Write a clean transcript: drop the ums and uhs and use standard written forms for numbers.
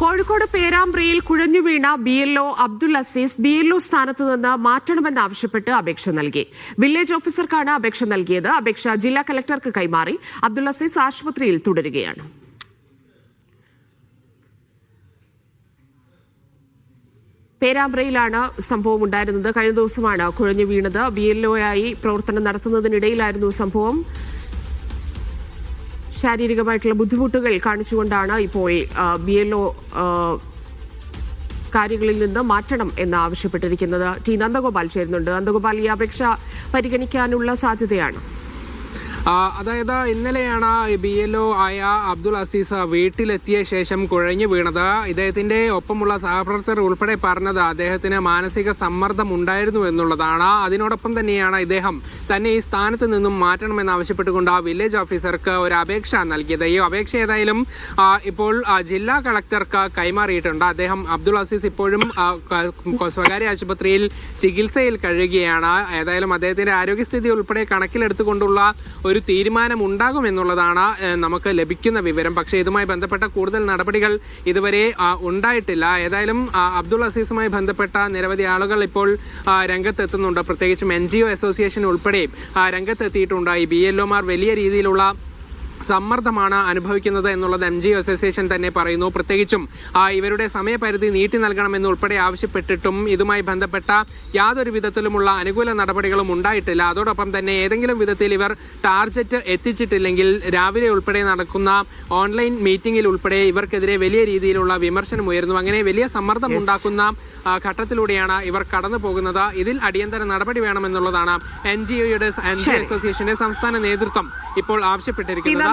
Kozhikode പേരാമ്പ്രയിൽ കുഴഞ്ഞുവീണ BLO Abdul Azeez BLO സ്ഥാനത്ത് നിന്ന് മാറ്റണമെന്നാവശ്യപ്പെട്ട് അപേക്ഷ നൽകി. വില്ലേജ് ഓഫീസർക്കാണ് അപേക്ഷ നൽകിയത്. അപേക്ഷ ജില്ലാ കലക്ടർക്ക് കൈമാറി. അബ്ദുൽ അസീസ് ആശുപത്രിയിൽ തുടരുകയാണ്. പേരാമ്പ്രയിലാണ് സംഭവം ഉണ്ടായിരുന്നത്. കഴിഞ്ഞ ദിവസമാണ് കുഴഞ്ഞു വീണത്. BLO-യായി പ്രവർത്തനം നടത്തുന്നതിനിടയിലായിരുന്നു സംഭവം. ശാരീരികമായിട്ടുള്ള ബുദ്ധിമുട്ടുകൾ കാണിച്ചുകൊണ്ടാണ് ഇപ്പോൾ BLO കാര്യങ്ങളിൽ നിന്ന് മാറ്റണം എന്ന് ആവശ്യപ്പെട്ടിരിക്കുന്നത്. ടി നന്ദഗോപാൽ ചേരുന്നുണ്ട്. നന്ദഗോപാൽ, ഈ അപേക്ഷ പരിഗണിക്കാനുള്ള സാധ്യതയാണ്? അതായത് ഇന്നലെയാണ് BLO ആയ അബ്ദുൽ അസീസ് വീട്ടിലെത്തിയ ശേഷം കുഴഞ്ഞു വീണത്. ഇദ്ദേഹത്തിന്റെ ഒപ്പമുള്ള സഹപ്രവർത്തകർ ഉൾപ്പെടെ പറഞ്ഞത് അദ്ദേഹത്തിന് മാനസിക സമ്മർദ്ദം ഉണ്ടായിരുന്നു എന്നുള്ളതാണ്. അതിനോടൊപ്പം തന്നെയാണ് ഇദ്ദേഹം തന്നെ ഈ സ്ഥാനത്ത് നിന്നും മാറ്റണമെന്ന് ആവശ്യപ്പെട്ടുകൊണ്ട് വില്ലേജ് ഓഫീസർക്ക് ഒരു അപേക്ഷ നൽകിയത്. ഈ അപേക്ഷ ഏതായാലും ഇപ്പോൾ ജില്ലാ കളക്ടർക്ക് കൈമാറിയിട്ടുണ്ട്. അദ്ദേഹം അബ്ദുൽ അസീസ് ഇപ്പോഴും സ്വകാര്യ ആശുപത്രിയിൽ ചികിത്സയിൽ കഴിയുകയാണ്. ഏതായാലും അദ്ദേഹത്തിന്റെ ആരോഗ്യസ്ഥിതി ഉൾപ്പെടെ കണക്കിലെടുത്തുകൊണ്ടുള്ള ഒരു തീരുമാനം ഉണ്ടാകുമെന്നുള്ളതാണ് നമുക്ക് ലഭിക്കുന്ന വിവരം. പക്ഷേ ഇതുമായി ബന്ധപ്പെട്ട കൂടുതൽ നടപടികൾ ഇതുവരെ ഉണ്ടായിട്ടില്ല. ഏതായാലും അബ്ദുൽ അസീസുമായി ബന്ധപ്പെട്ട നിരവധി ആളുകൾ ഇപ്പോൾ രംഗത്തെത്തുന്നുണ്ട്. പ്രത്യേകിച്ചും NGO അസോസിയേഷൻ ഉൾപ്പെടെ രംഗത്തെത്തിയിട്ടുണ്ട്. ഈ BLO-മാർ വലിയ രീതിയിലുള്ള സമ്മർദ്ദമാണ് അനുഭവിക്കുന്നത് എന്നുള്ളത് NGO അസോസിയേഷൻ തന്നെ പറയുന്നു. പ്രത്യേകിച്ചും ഇവരുടെ സമയപരിധി നീട്ടി നൽകണമെന്ന് ഉൾപ്പെടെ ആവശ്യപ്പെട്ടിട്ടും ഇതുമായി ബന്ധപ്പെട്ട യാതൊരു വിധത്തിലുമുള്ള അനുകൂല നടപടികളും ഉണ്ടായിട്ടില്ല. അതോടൊപ്പം തന്നെ ഏതെങ്കിലും വിധത്തിൽ ഇവർ ടാർഗറ്റ് എത്തിച്ചിട്ടില്ലെങ്കിൽ രാവിലെ ഉൾപ്പെടെ നടക്കുന്ന ഓൺലൈൻ മീറ്റിംഗിൽ ഉൾപ്പെടെ ഇവർക്കെതിരെ വലിയ രീതിയിലുള്ള വിമർശനം ഉയരുന്നു. അങ്ങനെ വലിയ സമ്മർദ്ദം ഉണ്ടാക്കുന്ന ഘട്ടത്തിലൂടെയാണ് ഇവർ കടന്നു പോകുന്നത്. ഇതിൽ അടിയന്തര നടപടി വേണമെന്നുള്ളതാണ് NGO അസോസിയേഷന്റെ സംസ്ഥാന നേതൃത്വം ഇപ്പോൾ ആവശ്യപ്പെട്ടിരിക്കുന്നത്.